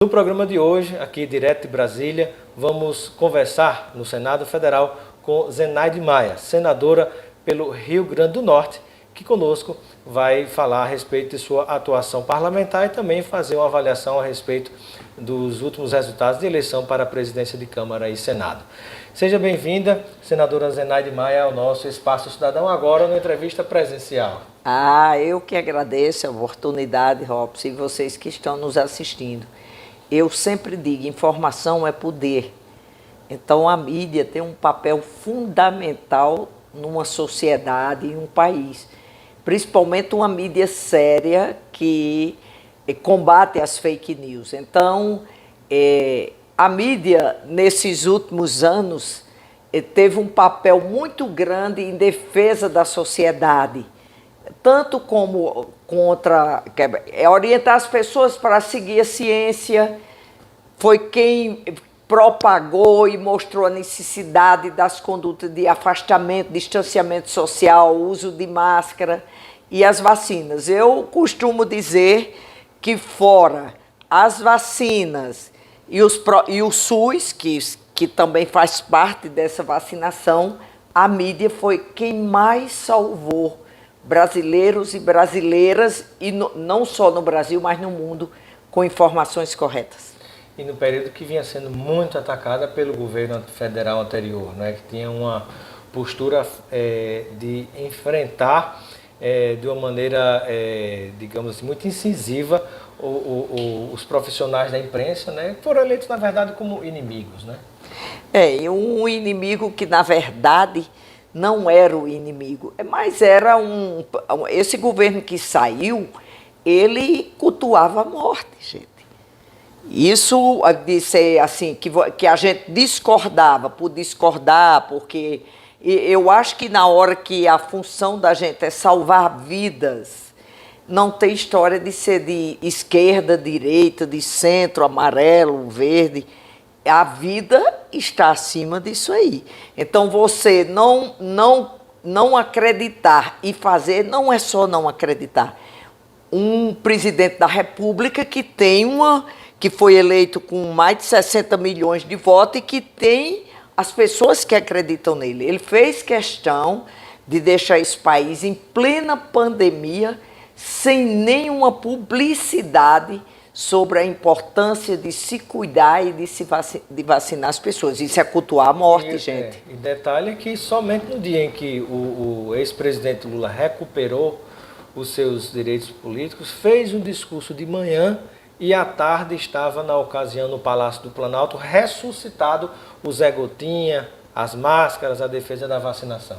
No programa de hoje, aqui direto de Brasília, vamos conversar no Senado Federal com Zenaide Maia, senadora pelo Rio Grande do Norte, que conosco vai falar a respeito de sua atuação parlamentar e também fazer uma avaliação a respeito dos últimos resultados de eleição para a presidência de Câmara e Senado. Seja bem-vinda, senadora Zenaide Maia, ao nosso Espaço Cidadão, agora na entrevista presencial. Eu que agradeço a oportunidade, Robson, e vocês que estão nos assistindo. Eu sempre digo, informação é poder. Então, a mídia tem um papel fundamental numa sociedade, em um país. Principalmente uma mídia séria que combate as fake news. Então, a mídia, nesses últimos anos, teve um papel muito grande em defesa da sociedade, tanto como contra orientar as pessoas para seguir a ciência, foi quem propagou e mostrou a necessidade das condutas de afastamento, distanciamento social, uso de máscara e as vacinas. Eu costumo dizer que fora as vacinas e o SUS, que também faz parte dessa vacinação, a mídia foi quem mais salvou brasileiros e brasileiras, e não só no Brasil, mas no mundo, com informações corretas. E no período que vinha sendo muito atacada pelo governo federal anterior, né, que tinha uma postura de enfrentar de uma maneira, digamos assim, muito incisiva os profissionais da imprensa, né, que foram eleitos, na verdade, como inimigos, né? Um inimigo que, na verdade, não era o inimigo, mas era esse governo que saiu, ele cultuava a morte, gente. Isso de ser assim, que a gente discordava por discordar, porque eu acho que na hora que a função da gente é salvar vidas, não tem história de ser de esquerda, direita, de centro, amarelo, verde. A vida está acima disso aí. Então, você não acreditar e fazer, não é só não acreditar. Um presidente da República que foi eleito com mais de 60 milhões de votos e que tem as pessoas que acreditam nele. Ele fez questão de deixar esse país em plena pandemia, sem nenhuma publicidade sobre a importância de se cuidar e de vacinar as pessoas. Isso é cultuar a morte, gente. E detalhe que somente no dia em que o ex-presidente Lula recuperou os seus direitos políticos, fez um discurso de manhã e à tarde estava, na ocasião, no Palácio do Planalto, ressuscitado o Zé Gotinha, as máscaras, a defesa da vacinação.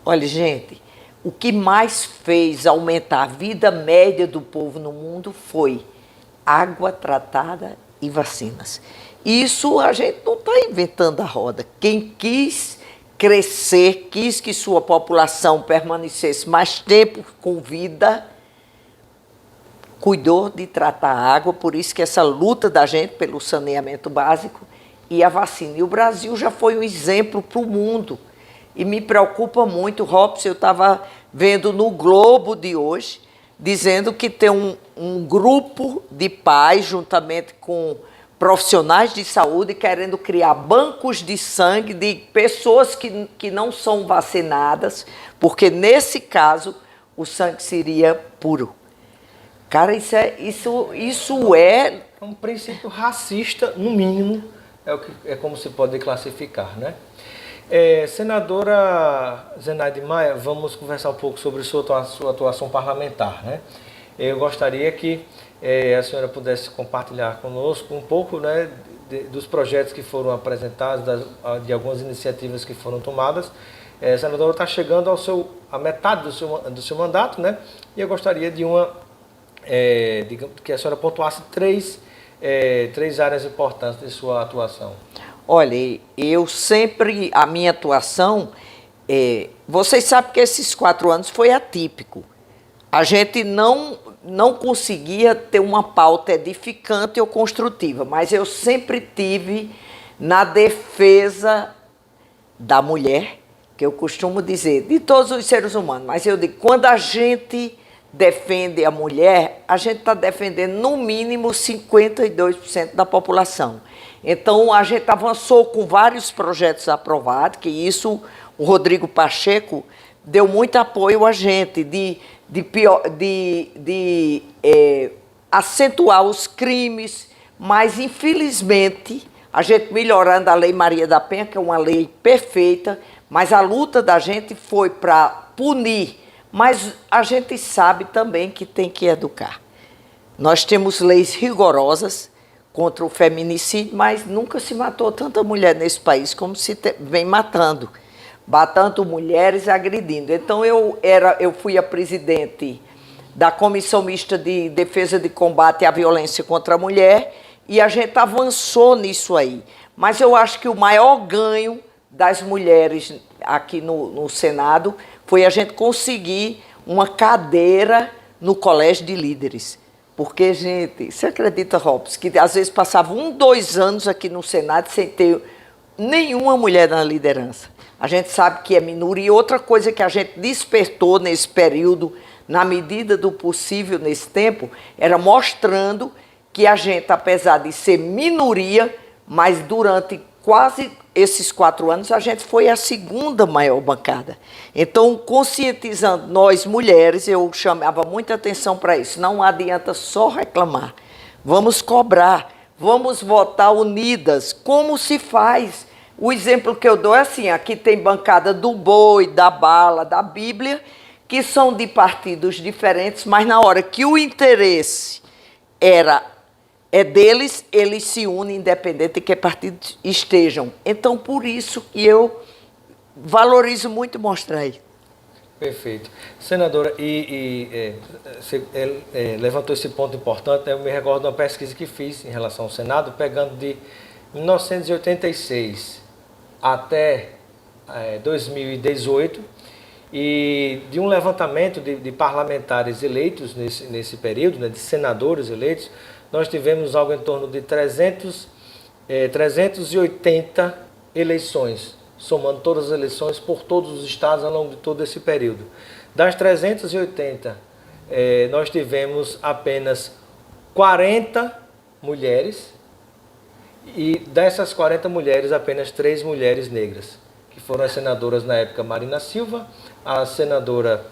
Olha, gente, o que mais fez aumentar a vida média do povo no mundo foi água tratada e vacinas. Isso a gente não está inventando a roda. Quem quis crescer, quis que sua população permanecesse mais tempo com vida, cuidou de tratar a água, por isso que essa luta da gente pelo saneamento básico e a vacina. E o Brasil já foi um exemplo para o mundo. E me preocupa muito, Robson, eu estava vendo no Globo de hoje, dizendo que tem um grupo de pais, juntamente com profissionais de saúde, querendo criar bancos de sangue de pessoas que não são vacinadas, porque, nesse caso, o sangue seria puro. Cara, isso é um princípio racista, no mínimo, é como se pode classificar, né? Senadora Zenaide Maia, vamos conversar um pouco sobre sua atuação parlamentar, né? Eu gostaria que a senhora pudesse compartilhar conosco um pouco, né, dos projetos que foram apresentados, de algumas iniciativas que foram tomadas. A senadora está chegando à metade do seu mandato, né? E eu gostaria de que a senhora pontuasse três áreas importantes de sua atuação. Olha, a minha atuação, vocês sabem que esses 4 anos foi atípico. A gente não conseguia ter uma pauta edificante ou construtiva, mas eu sempre tive na defesa da mulher, que eu costumo dizer, de todos os seres humanos, mas eu digo, quando a gente defende a mulher, a gente está defendendo no mínimo 52% da população. Então, a gente avançou com vários projetos aprovados, que isso o Rodrigo Pacheco deu muito apoio a gente, de acentuar os crimes, mas, infelizmente, a gente melhorando a Lei Maria da Penha, que é uma lei perfeita, mas a luta da gente foi para punir. Mas a gente sabe também que tem que educar. Nós temos leis rigorosas contra o feminicídio, mas nunca se matou tanta mulher nesse país como se vem matando. Batendo mulheres e agredindo. Então, eu fui a presidente da Comissão Mista de Defesa de Combate à Violência contra a Mulher e a gente avançou nisso aí. Mas eu acho que o maior ganho das mulheres aqui no Senado foi a gente conseguir uma cadeira no Colégio de Líderes. Porque, gente, você acredita, Robson, que às vezes passava 2 anos aqui no Senado sem ter nenhuma mulher na liderança. A gente sabe que é minoria. E outra coisa que a gente despertou nesse período, na medida do possível nesse tempo, era mostrando que a gente, apesar de ser minoria, mas durante quase esses 4 anos, a gente foi a segunda maior bancada. Então, conscientizando nós mulheres, eu chamava muita atenção para isso. Não adianta só reclamar. Vamos cobrar, vamos votar unidas, como se faz. O exemplo que eu dou é assim, aqui tem bancada do Boi, da Bala, da Bíblia, que são de partidos diferentes, mas na hora que o interesse é deles, eles se unem independente de que partido estejam. Então, por isso que eu valorizo muito mostrar isso. Perfeito. Senadora, você levantou esse ponto importante, né? Eu me recordo de uma pesquisa que fiz em relação ao Senado, pegando de 1986 até 2018, e de um levantamento de parlamentares eleitos nesse período, né, de senadores eleitos, nós tivemos algo em torno de 380 eleições, somando todas as eleições por todos os estados ao longo de todo esse período. Das 380, nós tivemos apenas 40 mulheres, e dessas 40 mulheres, apenas 3 mulheres negras, que foram as senadoras na época Marina Silva, a senadora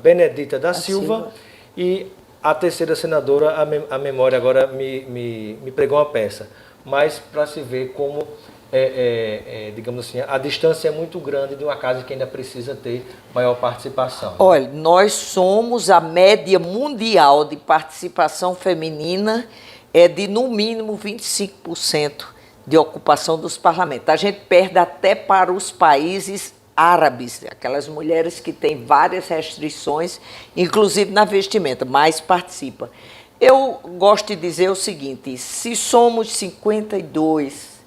Benedita da Silva e a terceira senadora, a memória agora me pregou uma peça. Mas para se ver como, digamos assim, a distância é muito grande de uma casa que ainda precisa ter maior participação. Né? Olha, nós somos a média mundial de participação feminina é de no mínimo 25% de ocupação dos parlamentos. A gente perde até para os países árabes, aquelas mulheres que têm várias restrições, inclusive na vestimenta, mas participa. Eu gosto de dizer o seguinte, se somos 52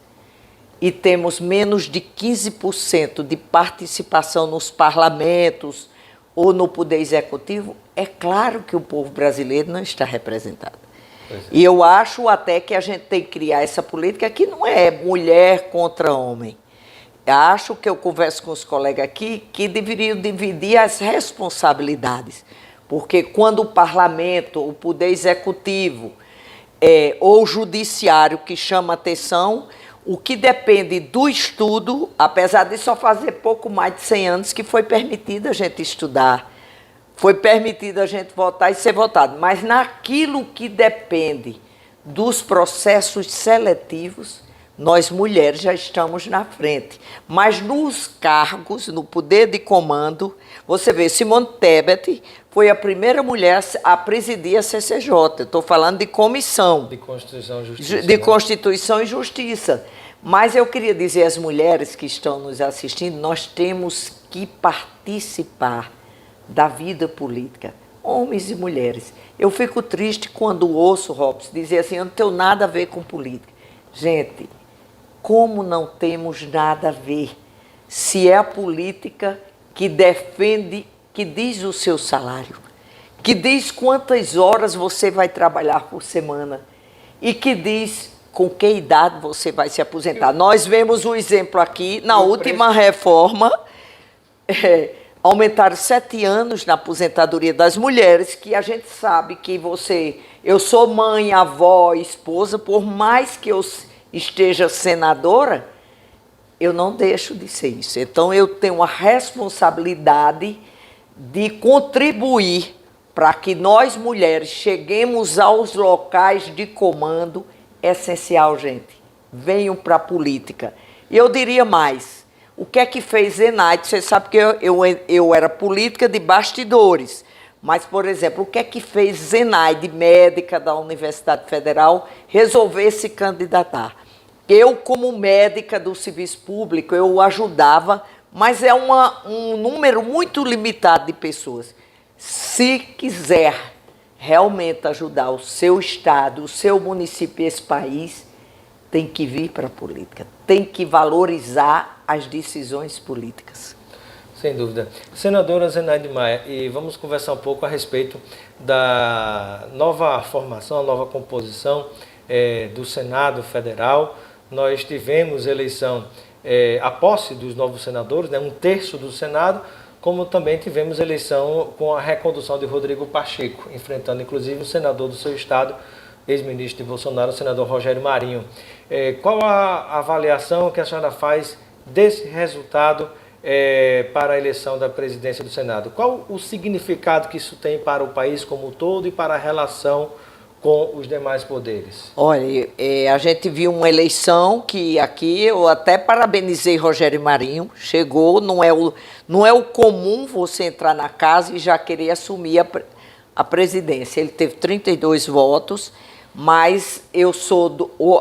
e temos menos de 15% de participação nos parlamentos ou no poder executivo, é claro que o povo brasileiro não está representado. E eu acho até que a gente tem que criar essa política que não é mulher contra homem. Acho que eu converso com os colegas aqui que deveriam dividir as responsabilidades. Porque quando o parlamento, o poder executivo ou o judiciário que chama atenção, o que depende do estudo, apesar de só fazer pouco mais de 100 anos que foi permitido a gente estudar, foi permitido a gente votar e ser votado, mas naquilo que depende dos processos seletivos, nós mulheres já estamos na frente. Mas nos cargos, no poder de comando, você vê, Simone Tebet foi a primeira mulher a presidir a CCJ. Estou falando de comissão. De Constituição e Justiça. De Constituição e Justiça. Mas eu queria dizer às mulheres que estão nos assistindo, nós temos que participar da vida política, homens e mulheres. Eu fico triste quando ouço Robson dizer assim, eu não tenho nada a ver com política. Gente, como não temos nada a ver se é a política que defende, que diz o seu salário, que diz quantas horas você vai trabalhar por semana e que diz com que idade você vai se aposentar. Nós vemos um exemplo aqui, na última reforma, aumentaram 7 anos na aposentadoria das mulheres, que a gente sabe que eu sou mãe, avó, esposa, por mais que eu esteja senadora, eu não deixo de ser isso. Então, eu tenho a responsabilidade de contribuir para que nós, mulheres, cheguemos aos locais de comando. É essencial, gente. Venham para a política. E eu diria mais, o que é que fez Zenaide? Você sabe que eu era política de bastidores, mas, por exemplo, o que é que fez Zenaide, médica da Universidade Federal, resolver se candidatar? Eu, como médica do serviço público, eu ajudava, mas é um número muito limitado de pessoas. Se quiser realmente ajudar o seu estado, o seu município e esse país, tem que vir para a política, tem que valorizar as decisões políticas. Sem dúvida. Senadora Zenaide Maia, e vamos conversar um pouco a respeito da nova formação, a nova composição do Senado Federal. Nós tivemos eleição, a posse dos novos senadores, né, 1/3 do Senado, como também tivemos eleição com a recondução de Rodrigo Pacheco, enfrentando inclusive o senador do seu estado, ex-ministro de Bolsonaro, o senador Rogério Marinho. Qual a avaliação que a senhora faz desse resultado para a eleição da presidência do Senado? Qual o significado que isso tem para o país como um todo e para a relação com os demais poderes? Olha, a gente viu uma eleição que aqui eu até parabenizei Rogério Marinho, chegou, não é o comum você entrar na casa e já querer assumir a presidência. Ele teve 32 votos, mas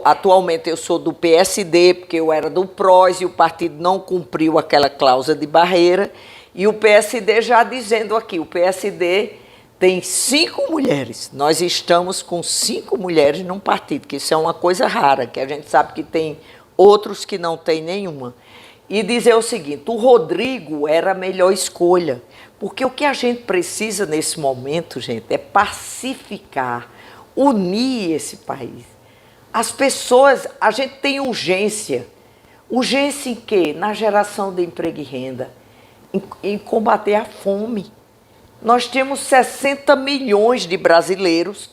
atualmente eu sou do PSD, porque eu era do PROS e o partido não cumpriu aquela cláusula de barreira, e o PSD já dizendo aqui, o PSD tem 5 mulheres. Nós estamos com 5 mulheres num partido, que isso é uma coisa rara, que a gente sabe que tem outros que não tem nenhuma. E dizer o seguinte, o Rodrigo era a melhor escolha, porque o que a gente precisa nesse momento, gente, é pacificar, unir esse país. As pessoas, a gente tem urgência. Urgência em quê? Na geração de emprego e renda, em combater a fome. Nós temos 60 milhões de brasileiros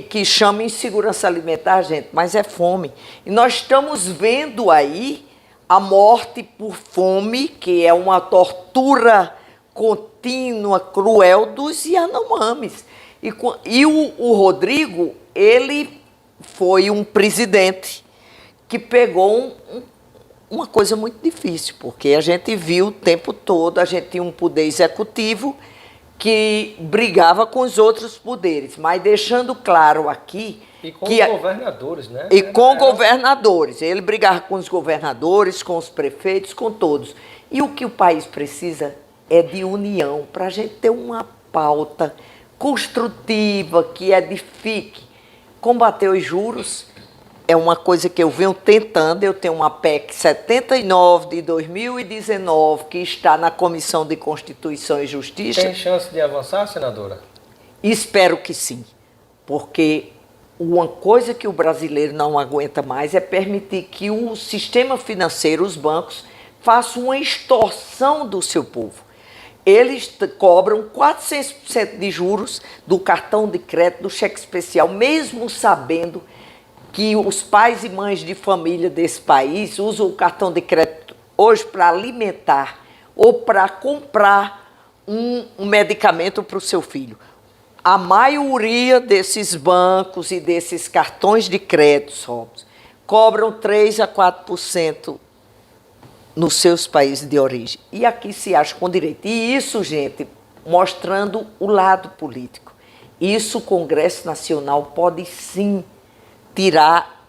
que chamam insegurança alimentar, gente, mas é fome. E nós estamos vendo aí a morte por fome, que é uma tortura contínua, cruel, dos Yanomamis. E o Rodrigo, ele foi um presidente que pegou uma coisa muito difícil, porque a gente viu o tempo todo, a gente tinha um poder executivo que brigava com os outros poderes, mas deixando claro aqui... E com os governadores, né? E com governadores. Ele brigava com os governadores, com os prefeitos, com todos. E o que o país precisa é de união, para a gente ter uma pauta construtiva, que edifique. Combater os juros é uma coisa que eu venho tentando. Eu tenho uma PEC 79 de 2019 que está na Comissão de Constituição e Justiça. Tem chance de avançar, senadora? Espero que sim, porque uma coisa que o brasileiro não aguenta mais é permitir que o sistema financeiro, os bancos, façam uma extorsão do seu povo. Eles cobram 400% de juros do cartão de crédito, do cheque especial, mesmo sabendo que os pais e mães de família desse país usam o cartão de crédito hoje para alimentar ou para comprar um medicamento para o seu filho. A maioria desses bancos e desses cartões de crédito cobram 3% a 4% nos seus países de origem. E aqui se acha com direito. E isso, gente, mostrando o lado político. Isso o Congresso Nacional pode sim tirar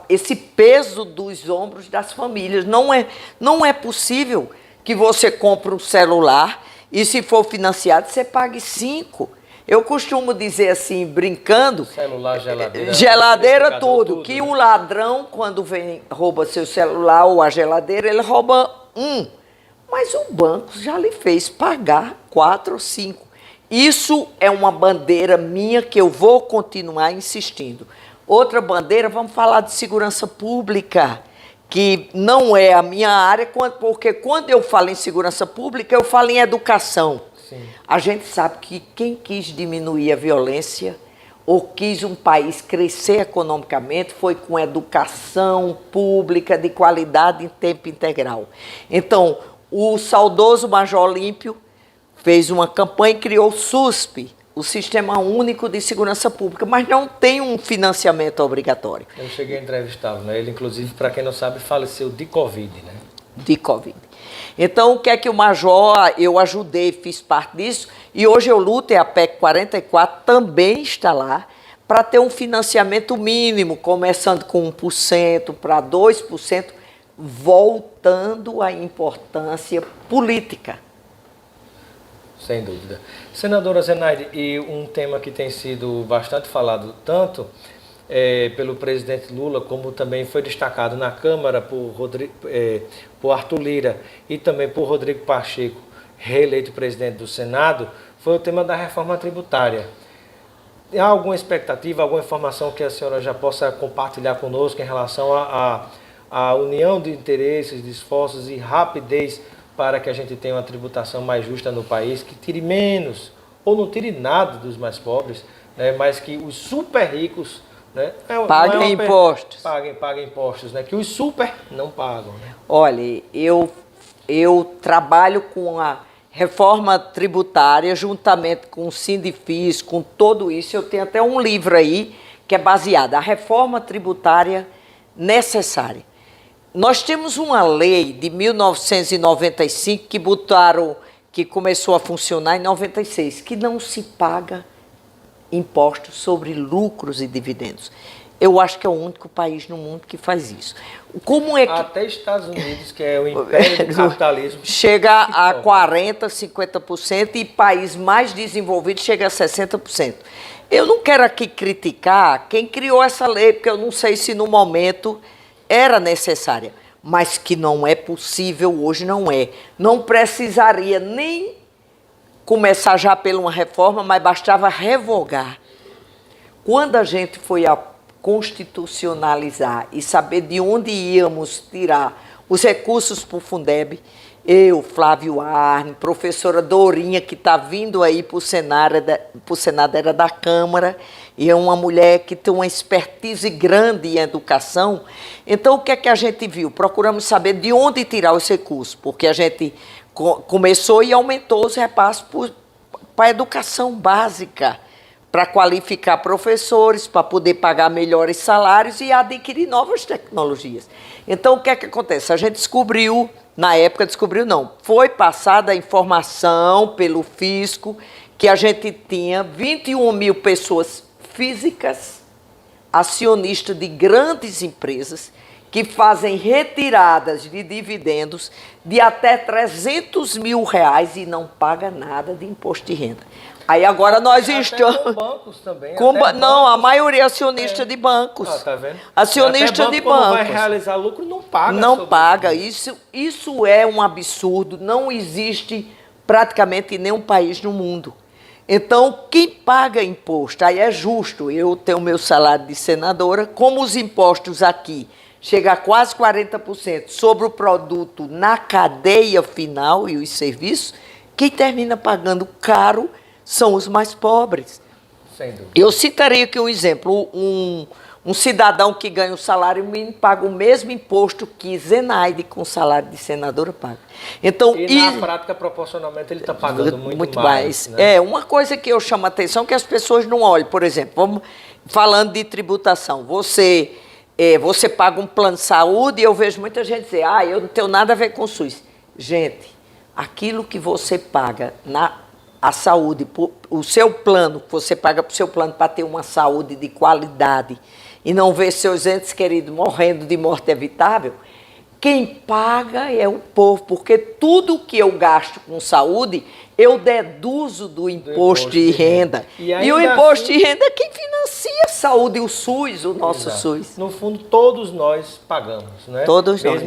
esse peso dos ombros das famílias. Não é possível que você compre um celular e, se for financiado, você pague 5. Eu costumo dizer assim, brincando... Celular, geladeira... Geladeira, tudo. Que o ladrão, quando vem, rouba seu celular ou a geladeira, ele rouba 1. Mas o banco já lhe fez pagar 4 ou 5. Isso é uma bandeira minha que eu vou continuar insistindo. Outra bandeira, vamos falar de segurança pública, que não é a minha área, porque quando eu falo em segurança pública, eu falo em educação. Sim. A gente sabe que quem quis diminuir a violência ou quis um país crescer economicamente foi com educação pública de qualidade em tempo integral. Então, o saudoso Major Olímpio fez uma campanha e criou o SUSP, o Sistema Único de Segurança Pública, mas não tem um financiamento obrigatório. Eu cheguei a entrevistá-lo, né? Ele, inclusive, para quem não sabe, faleceu de Covid, né? De Covid. Então, o que é que o Major, eu ajudei, fiz parte disso, e hoje eu luto, e a PEC 44 também está lá, para ter um financiamento mínimo, começando com 1% para 2%, voltando à importância política. Sem dúvida. Senadora Zenaide, e um tema que tem sido bastante falado tanto pelo presidente Lula, como também foi destacado na Câmara por Arthur Lira e também por Rodrigo Pacheco, reeleito presidente do Senado, foi o tema da reforma tributária. Há alguma expectativa, alguma informação que a senhora já possa compartilhar conosco em relação à união de interesses, de esforços e rapidez para que a gente tenha uma tributação mais justa no país, que tire menos ou não tire nada dos mais pobres, né, mas que os super ricos, né, paguem impostos. Paguem impostos, né, que os super não pagam. Né? Olha, eu trabalho com a reforma tributária, juntamente com o Sindifis, com tudo isso. Eu tenho até um livro aí que é baseado, a reforma tributária necessária. Nós temos uma lei de 1995 que começou a funcionar em 96, que não se paga impostos sobre lucros e dividendos. Eu acho que é o único país no mundo que faz isso. Como é que... Até Estados Unidos, que é o império do capitalismo, chega a 40%, 50%, e país mais desenvolvido chega a 60%. Eu não quero aqui criticar quem criou essa lei, porque eu não sei se no momento era necessária, mas que não é possível hoje, não é. Não precisaria nem começar já por uma reforma, mas bastava revogar. Quando a gente foi a constitucionalizar e saber de onde íamos tirar os recursos para o Fundeb, eu, Flávio Arne, professora Dorinha, que está vindo aí para o Senado, era da Câmara, e é uma mulher que tem uma expertise grande em educação. Então, o que é que a gente viu? Procuramos saber de onde tirar os recursos, porque a gente começou e aumentou os repasses para a educação básica, para qualificar professores, para poder pagar melhores salários e adquirir novas tecnologias. Então, o que é que acontece? A gente descobriu, na época foi passada a informação pelo fisco que a gente tinha 21 mil pessoas físicas, acionistas de grandes empresas, que fazem retiradas de dividendos de até R$300 mil e não paga nada de imposto de renda. Aí agora nós estamos... Com bancos também. Não, a maioria é acionista de bancos. Tá vendo? Acionista de bancos. Quando vai realizar lucro, não paga. Não paga. Isso é um absurdo. Não existe praticamente em nenhum país no mundo. Então, quem paga imposto, aí é justo. Eu tenho meu salário de senadora, como os impostos aqui chega a quase 40% sobre o produto na cadeia final e os serviços, quem termina pagando caro são os mais pobres. Sem dúvida. Eu citaria aqui um exemplo, um cidadão que ganha o salário mínimo paga o mesmo imposto que Zenaide com o salário de senadora paga. Então, na prática, proporcionalmente, ele está pagando muito mais. Né? Uma coisa que eu chamo a atenção é que as pessoas não olham. Por exemplo, vamos falando de tributação. Você paga um plano de saúde e eu vejo muita gente dizer, eu não tenho nada a ver com o SUS. Gente, aquilo que você paga a saúde, o seu plano, você paga para o seu plano para ter uma saúde de qualidade e não ver seus entes queridos morrendo de morte evitável, quem paga é o povo, porque tudo que eu gasto com saúde, eu deduzo do imposto de renda. E o imposto de renda é quem financia a saúde, o SUS, o nosso SUS. No fundo, todos nós pagamos, né? Todos nós.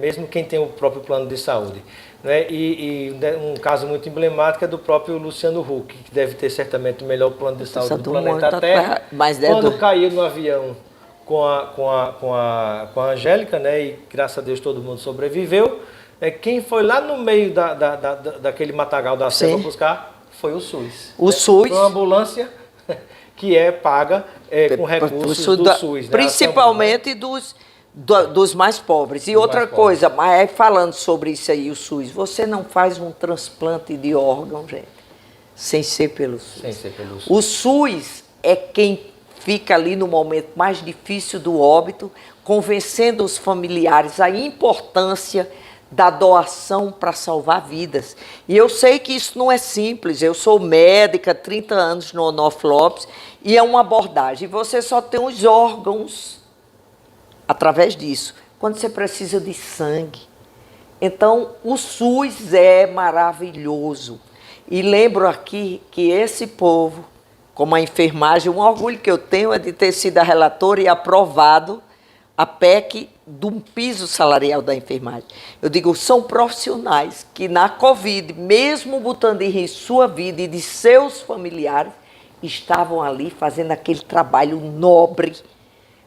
Mesmo quem tem o próprio plano de saúde. Né? E um caso muito emblemático é do próprio Luciano Huck, que deve ter certamente o melhor plano de saúde do planeta Terra. Quando caiu no avião com a Angélica, né? E graças a Deus todo mundo sobreviveu. Quem foi lá no meio daquele matagal da selva buscar foi o SUS. O SUS. Foi uma ambulância que é paga com recursos do SUS. Né? Principalmente dos mais pobres. E outra coisa, mas falando sobre isso aí, o SUS, você não faz um transplante de órgão, gente, sem ser pelo SUS. Sem ser pelo SUS. O SUS é quem fica ali no momento mais difícil do óbito, convencendo os familiares a importância da doação para salvar vidas. E eu sei que isso não é simples. Eu sou médica, 30 anos no Onofre Lopes, e é uma abordagem. Você só tem os órgãos através disso, quando você precisa de sangue. Então, o SUS é maravilhoso. E lembro aqui que esse povo, como a enfermagem, um orgulho que eu tenho é de ter sido a relatora e aprovado a PEC do piso salarial da enfermagem. Eu digo, são profissionais que na Covid, mesmo botando em risco sua vida e de seus familiares, estavam ali fazendo aquele trabalho nobre,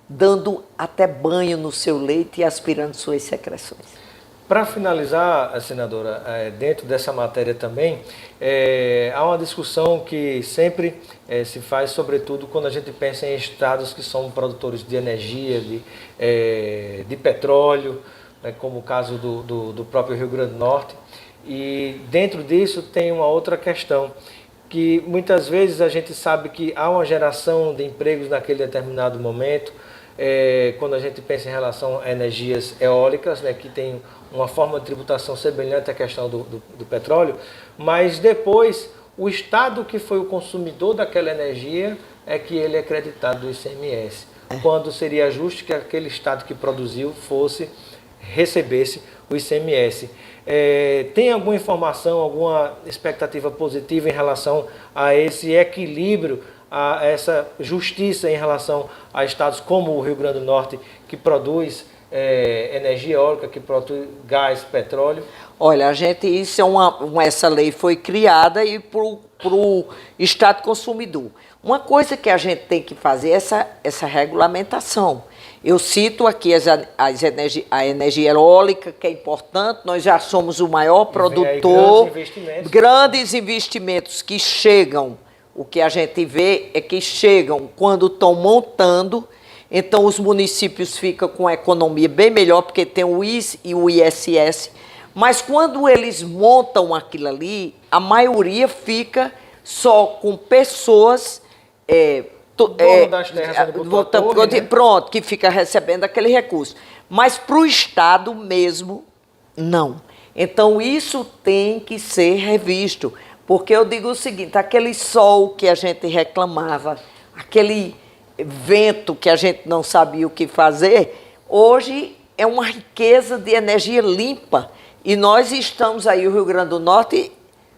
dando até banho no seu leite e aspirando suas secreções. Para finalizar, senadora, dentro dessa matéria também, há uma discussão que sempre se faz, sobretudo quando a gente pensa em estados que são produtores de energia, de petróleo, né, como o caso do próprio Rio Grande do Norte. E dentro disso tem uma outra questão, que muitas vezes a gente sabe que há uma geração de empregos naquele determinado momento, quando a gente pensa em relação a energias eólicas, né, que tem uma forma de tributação semelhante à questão do petróleo, mas depois o estado que foi o consumidor daquela energia é que ele é creditado do ICMS, quando seria justo que aquele estado que produziu recebesse o ICMS. Tem alguma informação, alguma expectativa positiva em relação a esse equilíbrio, a essa justiça em relação a estados como o Rio Grande do Norte, que produz energia eólica, que produz gás, petróleo? Olha, isso essa lei foi criada e para o Estado consumidor. Uma coisa que a gente tem que fazer é essa regulamentação. Eu cito aqui a energia eólica, que é importante, nós já somos o maior produtor, grandes investimentos que chegam, o que a gente vê é que chegam quando estão montando. Então, os municípios ficam com a economia bem melhor, porque tem o IS e o ISS. Mas, quando eles montam aquilo ali, a maioria fica só com pessoas... dono das terras, né? Pronto, que fica recebendo aquele recurso. Mas, para o Estado mesmo, não. Então, isso tem que ser revisto. Porque eu digo o seguinte, aquele sol que a gente reclamava, aquele vento que a gente não sabia o que fazer, hoje é uma riqueza de energia limpa. E nós estamos aí, o Rio Grande do Norte,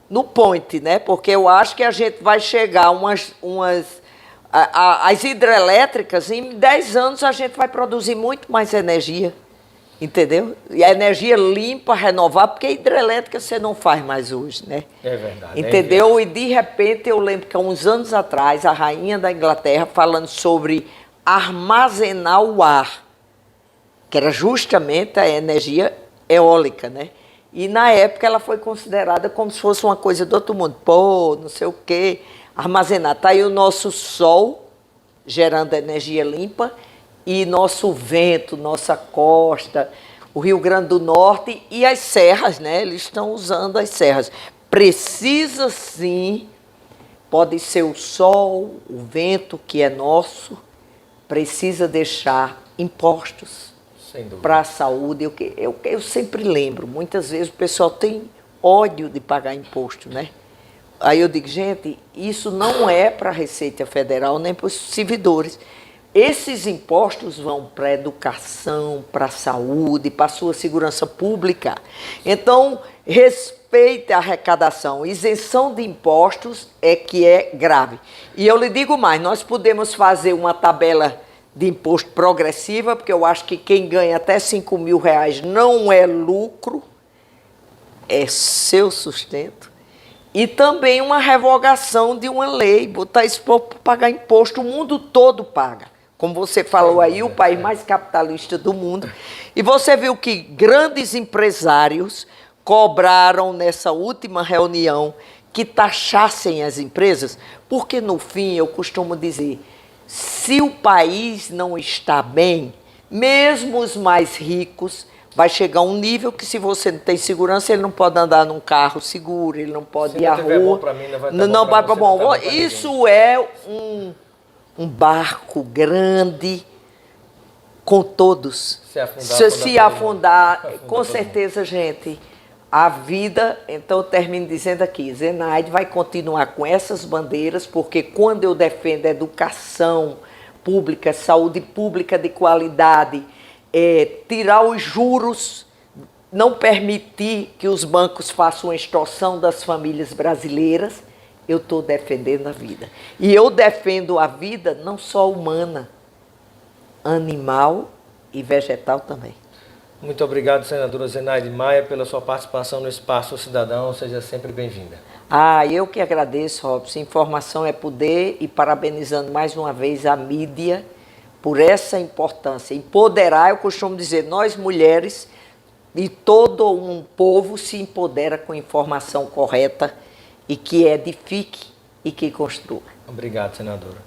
no point, né? Porque eu acho que a gente vai chegar as hidrelétricas, em 10 anos a gente vai produzir muito mais energia, entendeu? E a energia limpa, renovável, porque a hidrelétrica você não faz mais hoje, né? É verdade. Entendeu? E de repente eu lembro que há uns anos atrás, a rainha da Inglaterra falando sobre armazenar o ar, que era justamente a energia eólica, né? E na época ela foi considerada como se fosse uma coisa do outro mundo. Pô, não sei o quê, armazenar. Está aí o nosso sol gerando energia limpa e nosso vento, nossa costa, o Rio Grande do Norte e as serras, né? Eles estão usando as serras. Precisa sim, pode ser o sol, o vento que é nosso, precisa deixar impostos para a saúde. Eu sempre lembro, muitas vezes o pessoal tem ódio de pagar imposto, né? Aí eu digo, gente, isso não é para a Receita Federal nem para os servidores. Esses impostos vão para a educação, para a saúde, para a sua segurança pública. Então, respeite a arrecadação. Isenção de impostos é que é grave. E eu lhe digo mais, nós podemos fazer uma tabela de imposto progressiva, porque eu acho que quem ganha até R$5.000 não é lucro, é seu sustento. E também uma revogação de uma lei, botar esse povo para pagar imposto, o mundo todo paga. como você falou aí, o país mais capitalista do mundo. E você viu que grandes empresários cobraram nessa última reunião que taxassem as empresas, porque no fim, eu costumo dizer, se o país não está bem, mesmo os mais ricos, vai chegar um nível que se você não tem segurança, ele não pode andar num carro seguro, ele não pode ir à rua. Bom pra mim, não vai estar bom. Isso é um barco grande com todos. Se afundar, com certeza, gente, a vida, então eu termino dizendo aqui, Zenaide vai continuar com essas bandeiras, porque quando eu defendo educação pública, saúde pública de qualidade, tirar os juros, não permitir que os bancos façam a extorsão das famílias brasileiras, eu estou defendendo a vida. E eu defendo a vida não só humana, animal e vegetal também. Muito obrigado, senadora Zenaide Maia, pela sua participação no Espaço Cidadão. Seja sempre bem-vinda. Eu que agradeço, Robson. Informação é poder e parabenizando mais uma vez a mídia por essa importância. Empoderar, eu costumo dizer, nós mulheres e todo um povo se empodera com informação correta e que edifique e que construa. Obrigado, senadora.